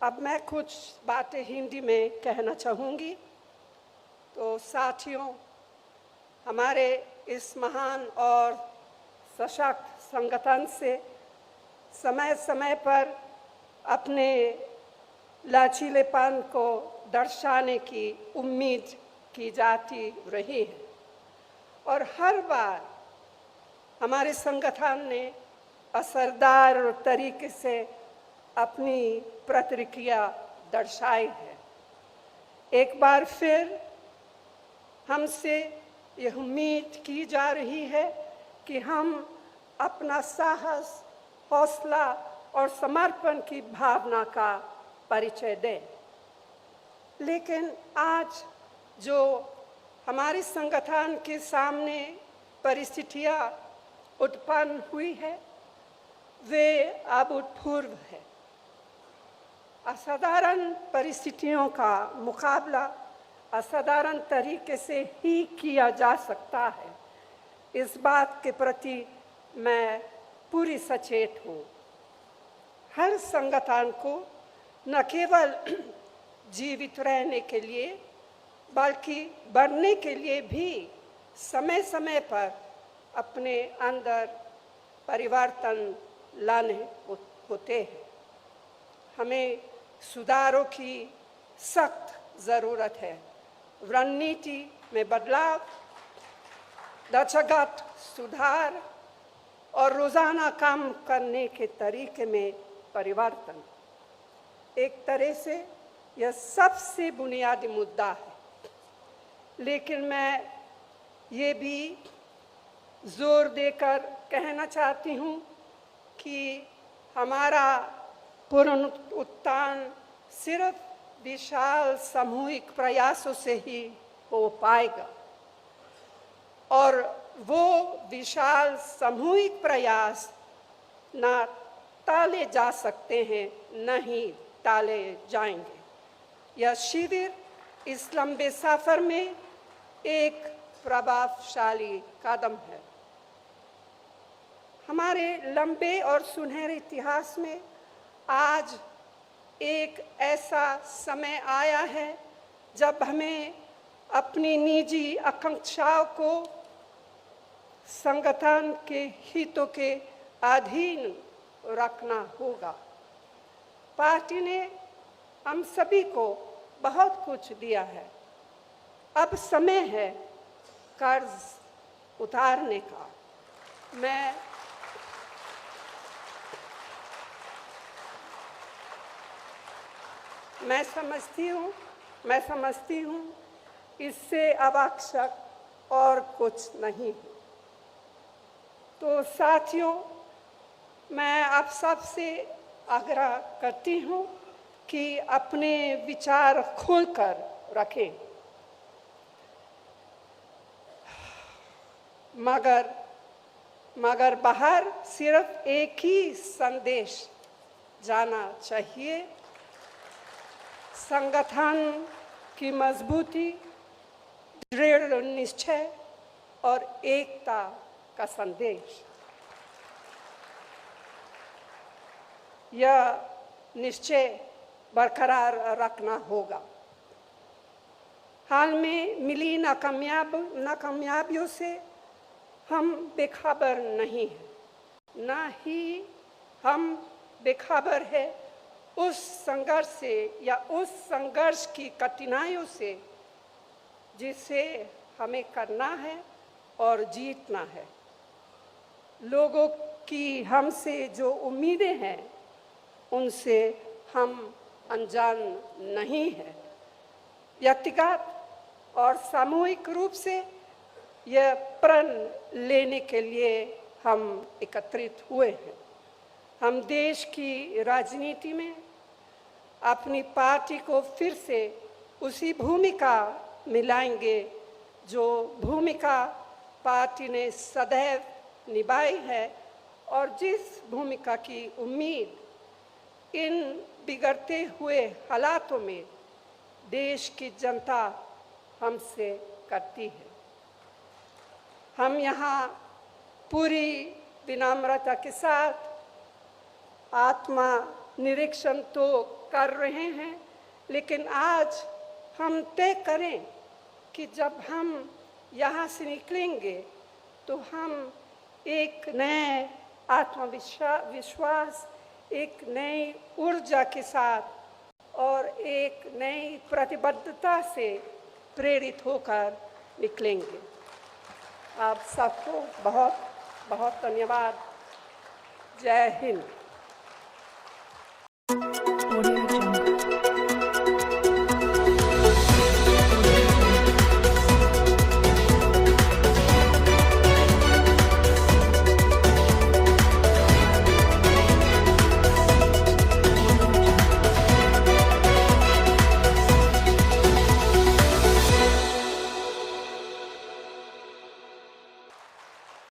अब मैं कुछ बातें हिंदी में कहना चाहूँगी। तो साथियों, हमारे इस महान और सशक्त संगठन से समय समय पर अपने लचीलेपन को दर्शाने की उम्मीद की जाती रही है और हर बार हमारे संगठन ने असरदार तरीके से अपनी प्रतिक्रिया दर्शाई है। एक बार फिर हमसे यह उम्मीद की जा रही है कि हम अपना साहस, हौसला और समर्पण की भावना का परिचय दें। लेकिन आज जो हमारे संगठन के सामने परिस्थितियां उत्पन्न हुई है, वे अभूतपूर्व है। असाधारण परिस्थितियों का मुकाबला असाधारण तरीके से ही किया जा सकता है, इस बात के प्रति मैं पूरी सचेत हूँ। हर संगठन को न केवल जीवित रहने के लिए बल्कि बढ़ने के लिए भी समय समय पर अपने अंदर परिवर्तन लाने होते हैं। हमें सुधारों की सख्त ज़रूरत है। रणनीति में बदलाव, ढांचागत सुधार और रोज़ाना काम करने के तरीके में परिवर्तन। एक तरह से यह सबसे बुनियादी मुद्दा है। लेकिन मैं ये भी जोर देकर कहना चाहती हूँ कि हमारा पुनरुत्थान सिर्फ विशाल सामूहिक प्रयासों से ही हो पाएगा और वो विशाल सामूहिक प्रयास ना टाले जा सकते हैं, न ही टाले जाएंगे। यह शिविर इस लंबे सफर में एक प्रभावशाली कदम है। हमारे लंबे और सुनहरे इतिहास में आज एक ऐसा समय आया है जब हमें अपनी निजी आकांक्षाओं को संगठन के हितों के अधीन रखना होगा। पार्टी ने हम सभी को बहुत कुछ दिया है। अब समय है कर्ज उतारने का। मैं समझती हूँ इससे आवश्यक और कुछ नहीं। तो साथियों, मैं आप सबसे आग्रह करती हूँ कि अपने विचार खोलकर रखें, मगर बाहर सिर्फ एक ही संदेश जाना चाहिए: संगठन की मजबूती, दृढ़ निश्चय और एकता का संदेश। यह निश्चय बरकरार रखना होगा। हाल में मिली नाकामयाबियों से हम बेखबर नहीं हैं, ना ही हम बेखबर है उस संघर्ष से या उस संघर्ष की कठिनाइयों से जिसे हमें करना है और जीतना है। लोगों की हमसे जो उम्मीदें हैं उनसे हम अनजान नहीं हैं। व्यक्तिगत और सामूहिक रूप से यह प्रण लेने के लिए हम एकत्रित हुए हैं। हम देश की राजनीति में अपनी पार्टी को फिर से उसी भूमिका मिलाएंगे जो भूमिका पार्टी ने सदैव निभाई है और जिस भूमिका की उम्मीद इन बिगड़ते हुए हालातों में देश की जनता हमसे करती है। हम यहाँ पूरी विनम्रता के साथ आत्मा निरीक्षण तो कर रहे हैं, लेकिन आज हम तय करें कि जब हम यहाँ से निकलेंगे तो हम एक नए आत्मविश्वास, एक नई ऊर्जा के साथ और एक नई प्रतिबद्धता से प्रेरित होकर निकलेंगे। आप सबको बहुत बहुत धन्यवाद। जय हिंद।